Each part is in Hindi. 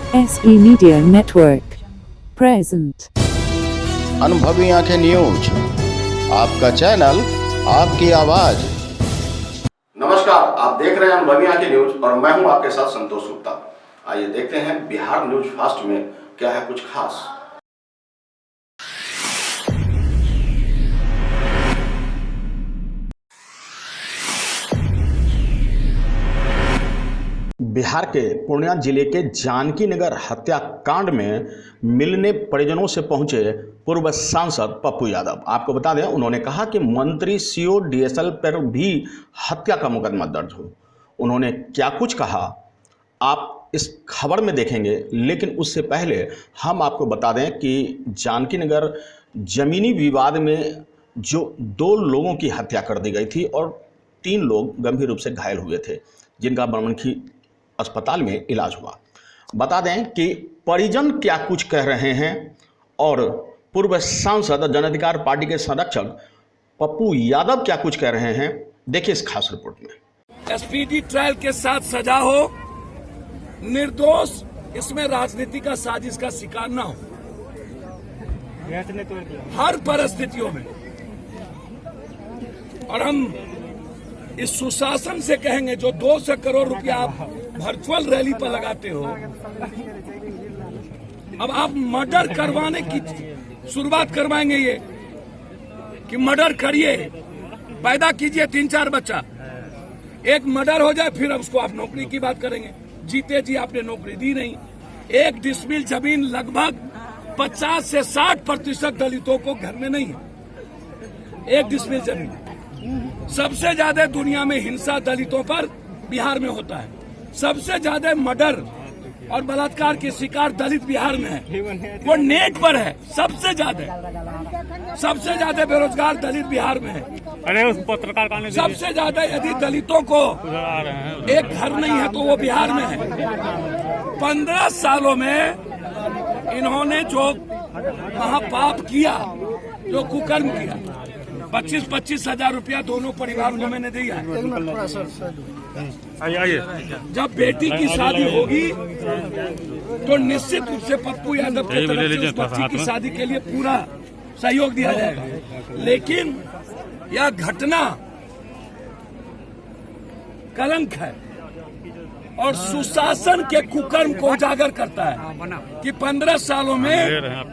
SE Media Network present अनुभवी आंखें न्यूज, आपका चैनल, आपकी आवाज। नमस्कार, आप देख रहे हैं अनुभवी आंखें न्यूज और मैं हूं आपके साथ संतोष गुप्ता। आइए देखते हैं बिहार न्यूज फास्ट में क्या है कुछ खास। बिहार के पूर्णिया जिले के जानकी नगर हत्याकांड में मिलने परिजनों से पहुंचे पूर्व सांसद पप्पू यादव। आपको बता दें, उन्होंने कहा कि मंत्री सीओ डीएसएल पर भी हत्या का मुकदमा दर्ज हो। उन्होंने क्या कुछ कहा आप इस खबर में देखेंगे, लेकिन उससे पहले हम आपको बता दें कि जानकी नगर जमीनी विवाद में जो 2 लोगों की हत्या कर दी गई थी और 3 लोग गंभीर रूप से घायल हुए थे, जिनका बनमनखी अस्पताल में इलाज हुआ। बता दें कि परिजन क्या कुछ कह रहे हैं और पूर्व सांसद जन अधिकार पार्टी के संरक्षक पप्पू यादव क्या कुछ कह रहे हैं, देखिए इस खास रिपोर्ट में। स्पीडी ट्रायल के साथ सजा हो, निर्दोष इसमें राजनीति का साजिश का शिकार ना हो हर परिस्थितियों में। और हम इस सुशासन से कहेंगे, जो 200 करोड़ रुपया आप वर्चुअल रैली पर लगाते हो, अब आप मर्डर करवाने की शुरुआत करवाएंगे। ये कि मर्डर करिए, पैदा कीजिए 3-4 बच्चा, एक मर्डर हो जाए फिर अब उसको आप नौकरी की बात करेंगे। जीते जी आपने नौकरी दी नहीं। 1 डिसमिल जमीन लगभग 50 से 60% दलितों को घर में नहीं है। 1 डिसमिल जमीन। सबसे ज्यादा दुनिया में हिंसा दलितों पर बिहार में होता है। सबसे ज्यादा मर्डर और बलात्कार के शिकार दलित बिहार में है, वो नेट पर है। सबसे ज्यादा बेरोजगार दलित बिहार में है। अरे उस पत्रकार का सबसे ज्यादा यदि दलितों को एक घर नहीं है तो वो बिहार में है। 15 सालों में इन्होंने जो महापाप किया, जो कुकर्म किया, 25-25 हजार रुपया दोनों परिवारों को मैंने दिया। जब बेटी की शादी होगी तो निश्चित रूप से पप्पू यादव की तरफ से उस बच्ची की शादी के लिए पूरा सहयोग दिया जाएगा। लेकिन यह घटना कलंक है और सुशासन के कुकर्म को उजागर करता है कि 15 सालों में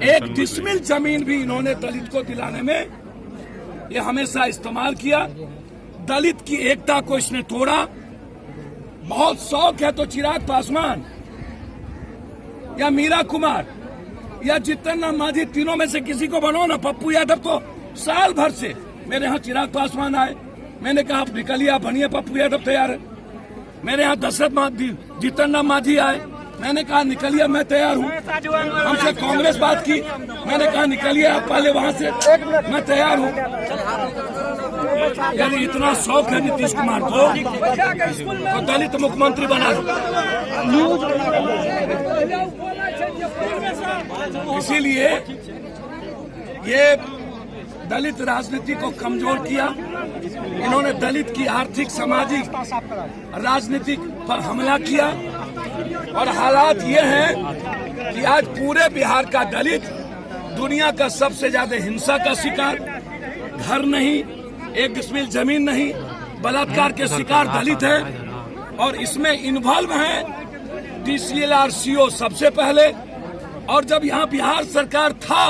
1 डिसमिल जमीन भी इन्होंने दलित को दिलाने में ये हमेशा इस्तेमाल किया। दलित की एकता को इसने तोड़ा। बहुत शौक है तो चिराग पासवान या मीरा कुमार या जितन राम मांझी, तीनों में से किसी को बनाओ ना। पप्पू यादव तो साल भर से मेरे यहाँ चिराग पासवान आए, मैंने कहा आप निकलिए, आप बनिए, पप्पू यादव तैयार है। मेरे यहाँ दशरथ जितन राम मांझी आए, मैंने कहा निकलिए, मैं तैयार हूँ। हमसे कांग्रेस बात की, मैंने कहा निकलिए आप पहले वहाँ से, मैं तैयार हूँ। यानी इतना शौक है नीतीश कुमार को तो दलित मुख्यमंत्री बना दो। इसीलिए ये दलित राजनीति को कमजोर किया। इन्होंने दलित की आर्थिक, सामाजिक, राजनीतिक पर हमला किया और हालात ये हैं कि आज पूरे बिहार का दलित दुनिया का सबसे ज्यादा हिंसा का शिकार, घर नहीं, 1 डिसमिल जमीन नहीं, बलात्कार के शिकार दलित है। और इसमें इन्वॉल्व है डीसीएल सीओ सबसे पहले। और जब यहाँ बिहार सरकार था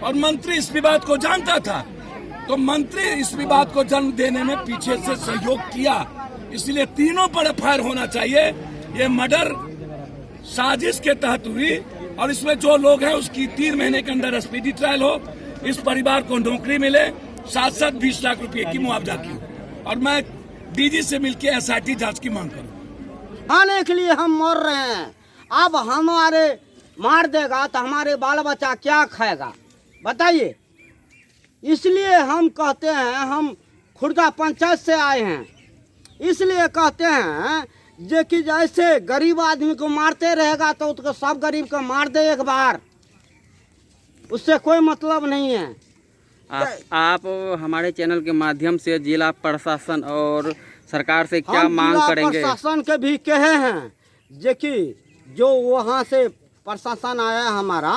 और मंत्री इस विवाद को जानता था तो मंत्री इस विवाद को जन्म देने में पीछे से सहयोग किया। इसलिए तीनों पर एफआईआर होना चाहिए। ये मर्डर साजिश के तहत हुई और इसमें जो लोग हैं उसकी 3 महीने के अंदर स्पीडी ट्रायल हो, इस परिवार को नौकरी मिले, साथ 20 लाख रुपए की मुआवजा की। और मैं डीजी से मिलकर एसआईटी जांच की मांग करूं। आने के लिए हम मर रहे हैं। अब हमारे मार देगा तो हमारे बाल बच्चा क्या खाएगा बताइए। इसलिए हम कहते हैं, हम खुर्दा पंचायत से आए हैं, इसलिए कहते हैं जे कि जैसे गरीब आदमी को मारते रहेगा तो उसको सब गरीब को मार दे एक बार, उससे कोई मतलब नहीं है। आप हमारे चैनल के माध्यम से जिला प्रशासन और सरकार से क्या मांग करेंगे? प्रशासन के भी कहे हैं जे कि जो वहाँ से प्रशासन आया हमारा,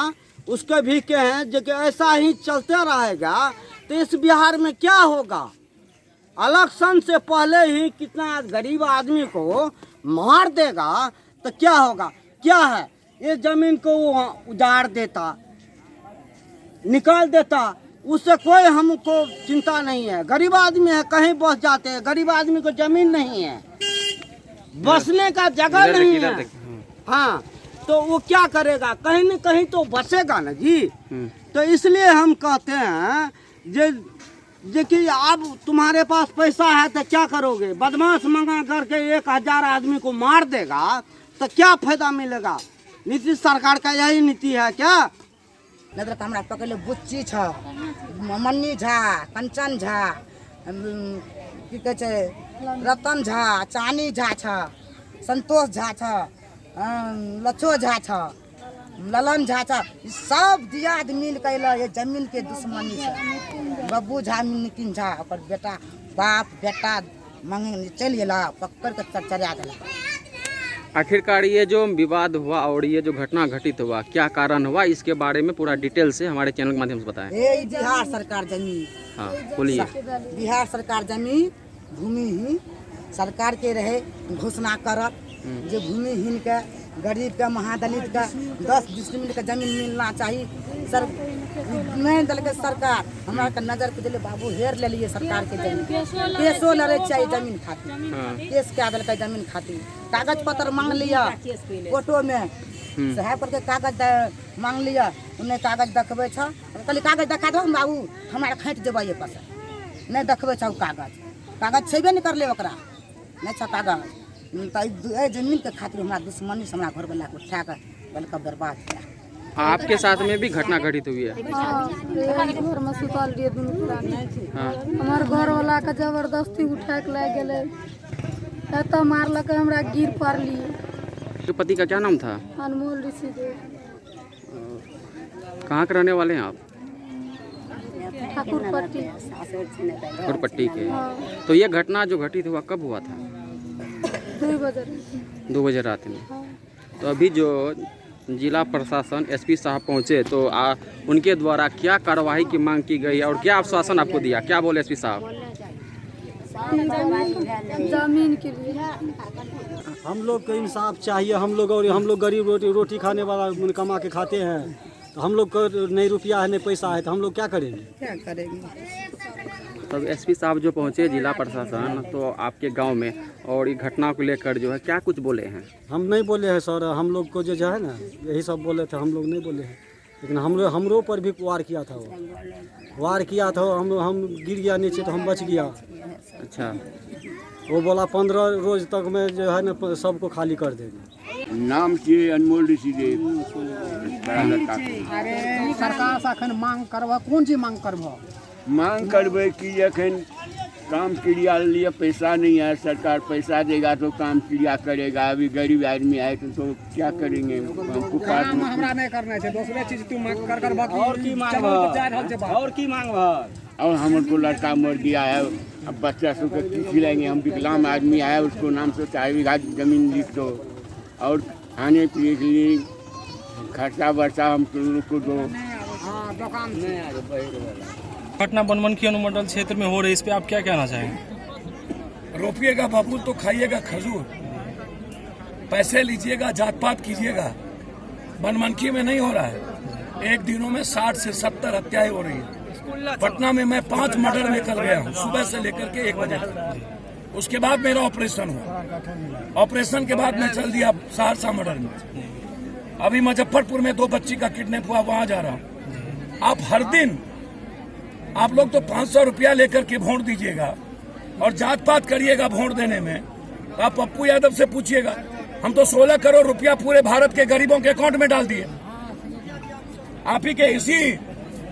उसके भी कहें जो कि ऐसा ही चलते रहेगा तो इस बिहार में क्या होगा। इलेक्शन से पहले ही कितना गरीब आदमी को मार देगा तो क्या होगा। क्या है, ये जमीन को वो उजाड़ देता, निकाल देता, उससे कोई हमको चिंता नहीं है। गरीब आदमी है, कहीं बस जाते हैं, गरीब आदमी को जमीन नहीं है, बसने का जगह नहीं है। हाँ, तो वो क्या करेगा, कहीं न कहीं तो बसेगा ना जी। तो इसलिए हम कहते हैं जे कि अब तुम्हारे पास पैसा है तो क्या करोगे। बदमाश मंगा करके 1000 आदमी को मार देगा तो क्या फायदा मिलेगा। नीतीश सरकार का यही नीति है क्या। हमरा पकड़ले बुच्ची छ, मन्नी झा, कंचन झा, की कहै छै रतन झा, चानी झा छ, संतोष झा छ, लच्छो झा छ, ललन झा छ, सब दियाद मिल के ये जमीन के दुश्मनी छै। बब्बू झा, नितिन झा, ओकर बेटा बाप बेटा मंगे चल गेला, पकड़ के चरचरा देला। आखिरकार ये जो विवाद हुआ और ये जो घटना घटित हुआ, क्या कारण हुआ, इसके बारे में पूरा डिटेल से हमारे चैनल के माध्यम से बताएं। ये बिहार सरकार जमीन, हाँ बोलिए। बिहार सरकार जमीन भूमिहीन सरकार के रहे घोषणा करत जो भूमिहीन के, गरीब के, महादलित के 10 डिसमिल के जमीन मिलना चाहिए। सर नहीं दल के सरकार हमारा के नजर के दिले बाबू हेर ले लिए सरकार के जमीन, केसो लड़े चाहिए जमीन खातिर, केस क्या दल के जमीन खातिर, कागज पत्र मांग लिया कोर्टो में, साहब करके कागज मांग लिया, उन्हें कागज देखबे छ, कहली कागज देखा दो बाबू हमारा खैट देबे ये पैसा, नहीं देखबे छ कागज छेबे नहीं कर ले ओकरा, नहीं छ कागज। तो जमीन के खातिर हमारा दुश्मनी से हमारा घर वाला को उठा कर बल्कि बर्बाद किया। आपके साथ में भी घटना घटित हुई है। घर में सुतल रहिए दुनू पुरानी, हमार घर वाला के जबरदस्ती उठा के ले गेले, तो मारलक, हमरा गिर पड़लिए। तो पति का क्या नाम था? अनमोल ऋषि देव। कहाँ के रहने वाले हैं आप? ठाकुरपट्टी। ठाकुरपट्टी के। तो ये घटना जो घटित हुआ कब हुआ था? 2 बजे रात में। तो अभी जो जिला प्रशासन एसपी साहब पहुंचे तो उनके द्वारा क्या कार्रवाई की मांग की गई और क्या आश्वासन आपको दिया, क्या बोले एसपी साहब? जमीन के लिए हम लोग को इंसाफ चाहिए। हम लोग गरीब रोटी खाने वाला कमा के खाते हैं, तो हम लोग को नहीं रुपया है नहीं पैसा है, तो हम लोग क्या करेंगे। तब एसपी साहब जो पहुंचे जिला प्रशासन तो आपके गांव में और ये घटना को लेकर जो है क्या कुछ बोले हैं? हम नहीं बोले हैं सर, हम लोग को जो है ना यही सब बोले थे, हम लोग नहीं बोले हैं। लेकिन हमरों पर भी वार किया था, वार किया था, हम गिर गया नीचे तो हम बच गया। अच्छा, वो बोला 15 रोज तक में जो है ना सबको खाली कर देंगे। नाम छियै अनमोल ऋषि देव। सरकार से अखन मांग करबह, कोन चीज मांग करबह? मांग करबै कि अखन काम क्रिया लिए पैसा नहीं है, सरकार पैसा देगा तो काम क्रिया करेगा। अभी गरीब आदमी आए तो क्या करेंगे, हमको काम हमरा नहीं करना है, दूसरे चीज तू मांग कर और की मांग और की मांग और हमको लड़का मर गया है, अब बच्चा सबको की खिलाएंगे। हम विकलांग आदमी आया, उसको नाम से 4 बीघा जमीन लिख दो और खाने पीने के लिए खर्चा वर्चा हम लोग को दो। घटना बनमनखी अनुमंडल क्षेत्र में हो रही, इस पे आप क्या कहना चाहेंगे? रोपिएगा बबूल तो खाइएगा खजूर, पैसे लीजिएगा, जात पात कीजिएगा। बनमनखी में नहीं हो रहा है, एक दिनों में 60 से 70 हत्याएं हो रही है। पटना में मैं 5 मर्डर में कर गया हूँ सुबह से लेकर के 1 बजे तक। उसके बाद मेरा ऑपरेशन हुआ, ऑपरेशन के बाद मैं चल दिया सहरसा मर्डर में। अभी मुजफ्फरपुर में 2 बच्ची का किडनैप हुआ, वहां जा रहा हूँ। आप हर दिन आप लोग तो 500 रुपया लेकर के वोट दीजिएगा और जात पात करिएगा वोट देने में। आप पप्पू यादव से पूछिएगा, हम तो 16 करोड़ रुपया पूरे भारत के गरीबों के अकाउंट में डाल दिए। आप ही के इसी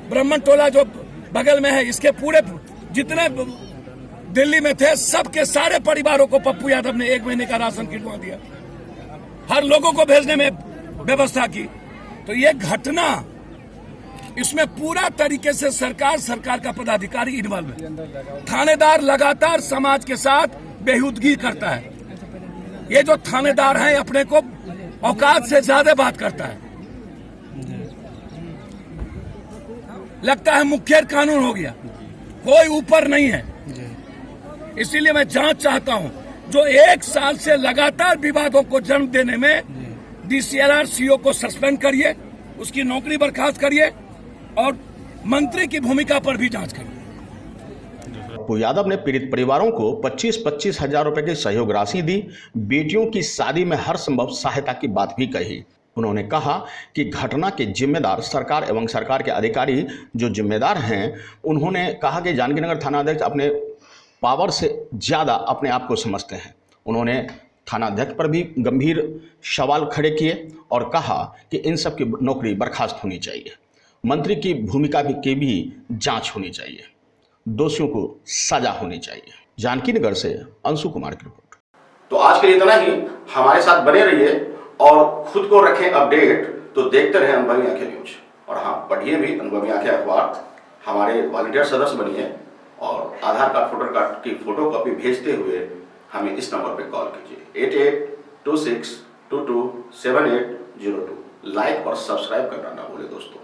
ब्राह्मण टोला जो बगल में है, इसके पूरे जितने दिल्ली में थे सबके सारे परिवारों को पप्पू यादव ने 1 महीने का राशन किटवा दिया, हर लोगों को भेजने में व्यवस्था की। तो ये घटना, इसमें पूरा तरीके से सरकार का पदाधिकारी इन्वॉल्व है। थानेदार लगातार समाज के साथ बेहुदगी करता है। ये जो थानेदार हैं अपने को औकात से ज्यादा बात करता है। लगता है मुखिया कानून हो गया, कोई ऊपर नहीं है। इसीलिए मैं जांच चाहता हूं। जो 1 साल से लगातार विवादों को जन्म देने में डीसीएलआर सीओ को सस्पेंड करिए, उसकी नौकरी बर्खास्त करिए और मंत्री की भूमिका पर भी जांच करिए। पप्पू यादव ने पीड़ित परिवारों को 25-25 हजार रुपए की सहयोग राशि दी। बेटियों की शादी में हर संभव सहायता की बात भी कही। उन्होंने कहा कि घटना के जिम्मेदार सरकार एवं सरकार के अधिकारी जो जिम्मेदार हैं, उन्होंने कहा कि जानकी नगर थानाध्यक्ष अपने पावर से ज़्यादा अपने आप को समझते हैं। उन्होंने थानाध्यक्ष पर भी गंभीर सवाल खड़े किए और कहा कि इन सब की नौकरी बर्खास्त होनी चाहिए, मंत्री की भूमिका की भी जांच होनी चाहिए, दोषियों को सजा होनी चाहिए। जानकी नगर से अंशु कुमार की रिपोर्ट। तो आज के लिए इतना ही। हमारे साथ बने रहिए और खुद को रखें अपडेट। तो देखते रहें अनुभवी आंखें न्यूज और हाँ, पढ़िए भी अनुभवी आंखें अखबार। हमारे वॉलंटियर सदस्य बनिए और आधार कार्ड, वोटर कार्ड की फोटो कॉपी भेजते हुए हमें इस नंबर पर कॉल कीजिए 8826227802। लाइक और सब्सक्राइब करना ना भूले दोस्तों।